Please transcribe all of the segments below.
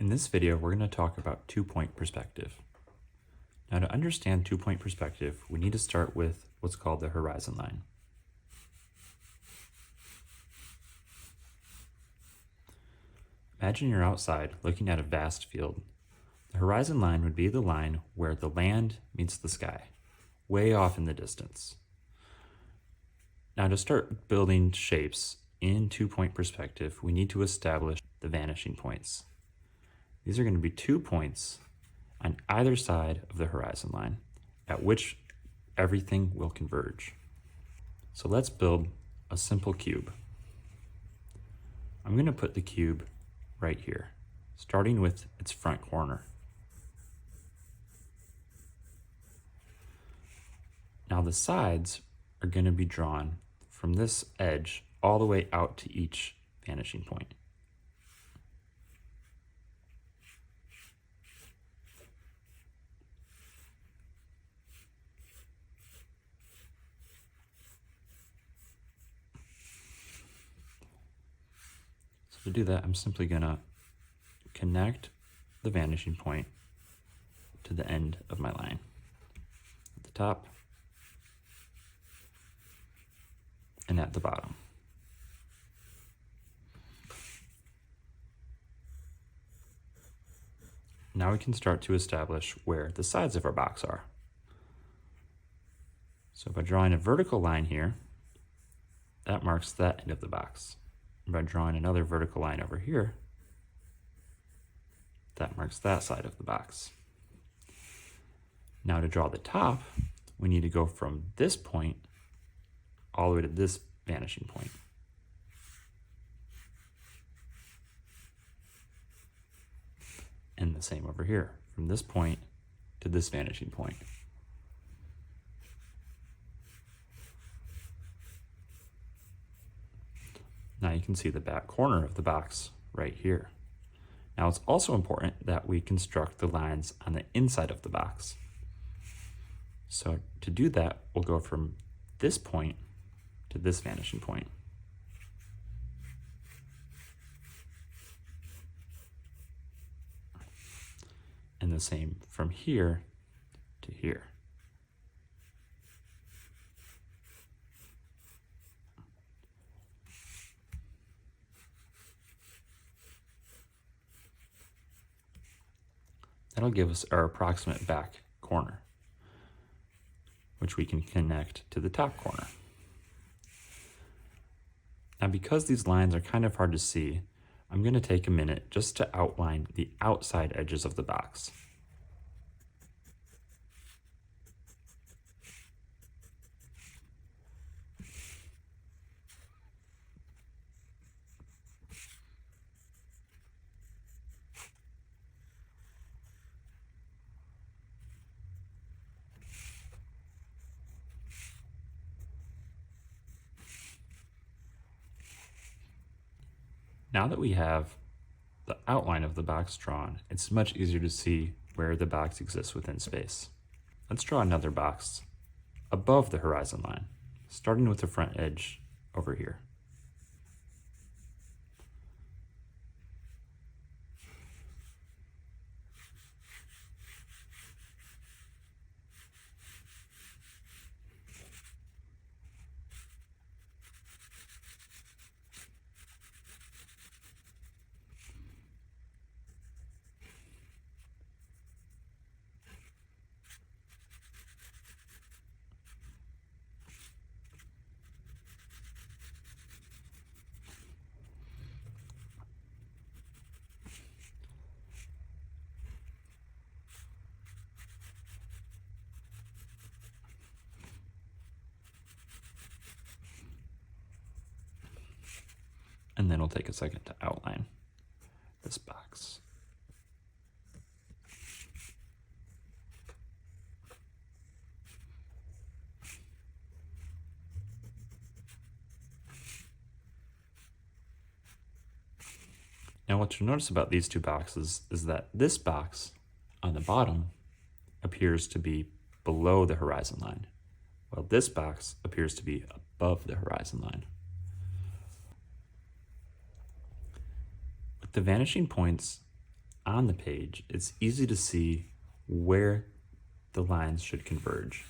In this video, we're going to talk about two-point perspective. Now, to understand two-point perspective, we need to start with what's called the horizon line. Imagine you're outside looking at a vast field. The horizon line would be the line where the land meets the sky, way off in the distance. Now, to start building shapes in two-point perspective, we need to establish the vanishing points. These are going to be 2 points on either side of the horizon line at which everything will converge. So let's build a simple cube. I'm going to put the cube right here, starting with its front corner. Now the sides are going to be drawn from this edge all the way out to each vanishing point. To do that, I'm simply going to connect the vanishing point to the end of my line at the top and at the bottom. Now we can start to establish where the sides of our box are. So by drawing a vertical line here, that marks that end of the box. By drawing another vertical line over here, that marks that side of the box. Now to draw the top, we need to go from this point all the way to this vanishing point. And the same over here, from this point to this vanishing point. Now you can see the back corner of the box right here. Now it's also important that we construct the lines on the inside of the box. So to do that, we'll go from this point to this vanishing point. And the same from here to here. That'll give us our approximate back corner, which we can connect to the top corner. Now, because these lines are kind of hard to see, I'm going to take a minute just to outline the outside edges of the box. Now that we have the outline of the box drawn, it's much easier to see where the box exists within space. Let's draw another box above the horizon line, starting with the front edge over here. And then we'll take a second to outline this box. Now what you'll notice about these two boxes is that this box on the bottom appears to be below the horizon line, while this box appears to be above the horizon line. The vanishing points on the page, it's easy to see where the lines should converge.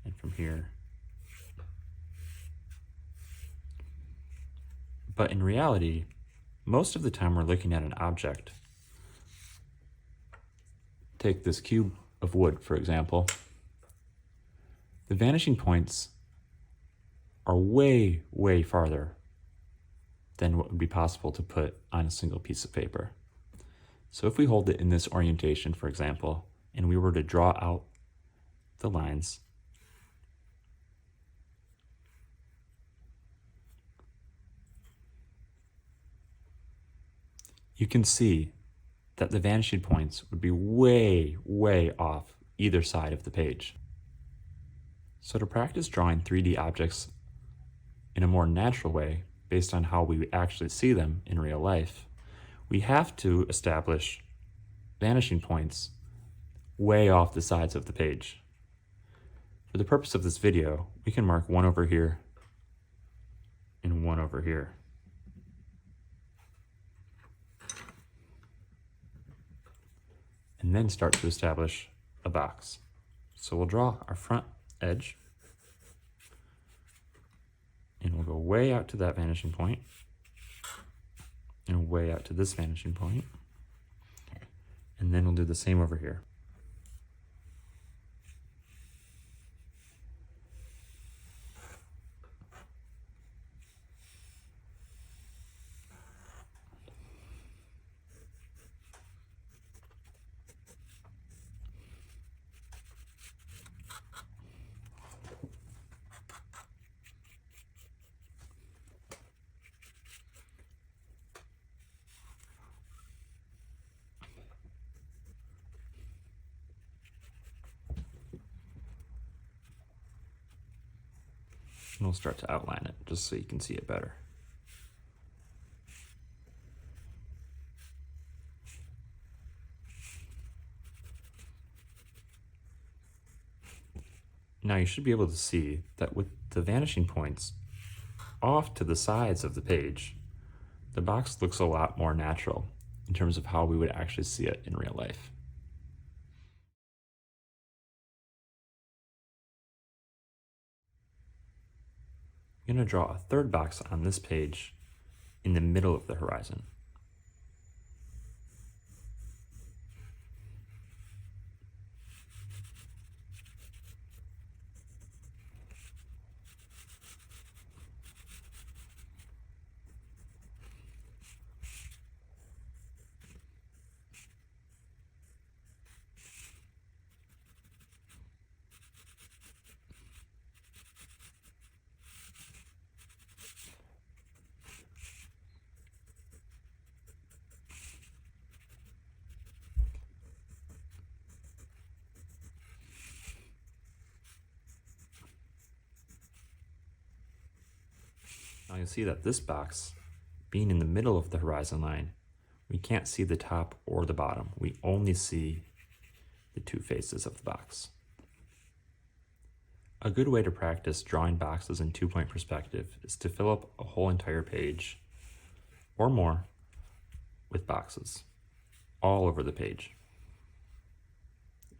And from here. But in reality, most of the time we're looking at an object. Take this cube of wood, for example. The vanishing points are way, way farther than what would be possible to put on a single piece of paper. So if we hold it in this orientation, for example, and we were to draw out the lines, you can see that the vanishing points would be way, way off either side of the page. So to practice drawing 3D objects in a more natural way, based on how we actually see them in real life, we have to establish vanishing points way off the sides of the page. For the purpose of this video, we can mark one over here and one over here. And then start to establish a box. So we'll draw our front edge, and we'll go way out to that vanishing point, and way out to this vanishing point, and then we'll do the same over here. And we'll start to outline it just so you can see it better. Now you should be able to see that with the vanishing points off to the sides of the page, the box looks a lot more natural in terms of how we would actually see it in real life. I'm going to draw a third box on this page in the middle of the horizon. Now you'll see that this box, being in the middle of the horizon line, we can't see the top or the bottom. We only see the two faces of the box. A good way to practice drawing boxes in two-point perspective is to fill up a whole entire page or more with boxes all over the page.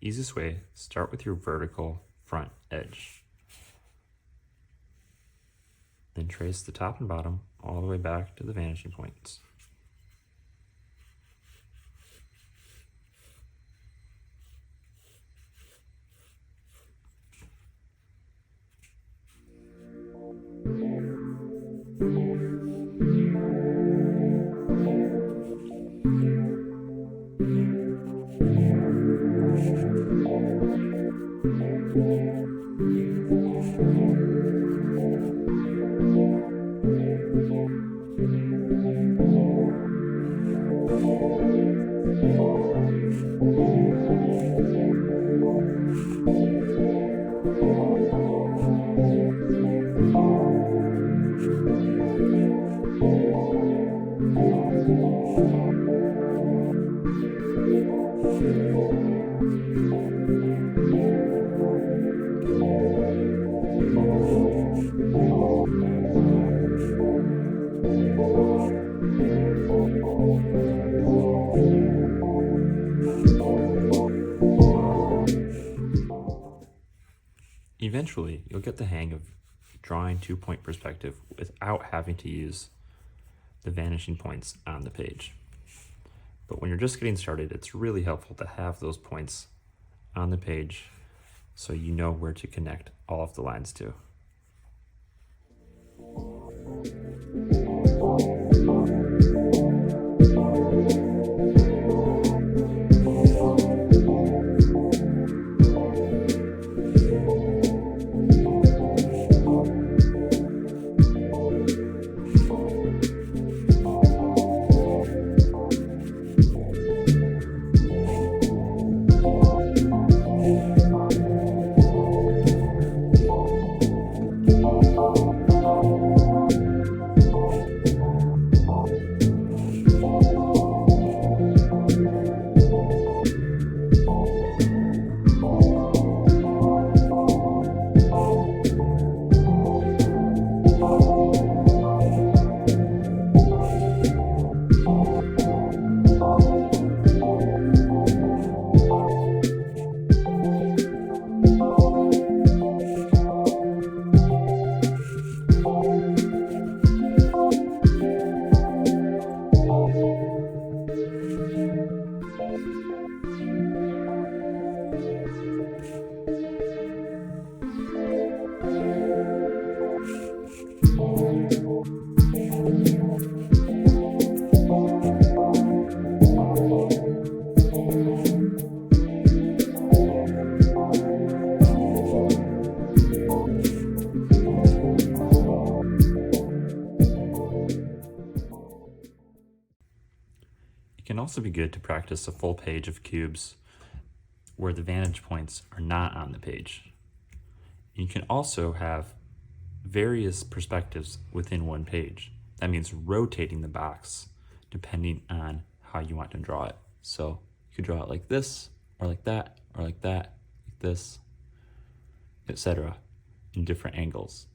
Easiest way, start with your vertical front edge. Then trace the top and bottom all the way back to the vanishing points. Eventually, you'll get the hang of drawing two-point perspective without having to use the vanishing points on the page. But when you're just getting started, it's really helpful to have those points on the page so you know where to connect all of the lines to. It can also be good to practice a full page of cubes where the vantage points are not on the page. You can also have various perspectives within one page. That means rotating the box depending on how you want to draw it. So you could draw it like this, or like that, or like that, like this, etc. in different angles.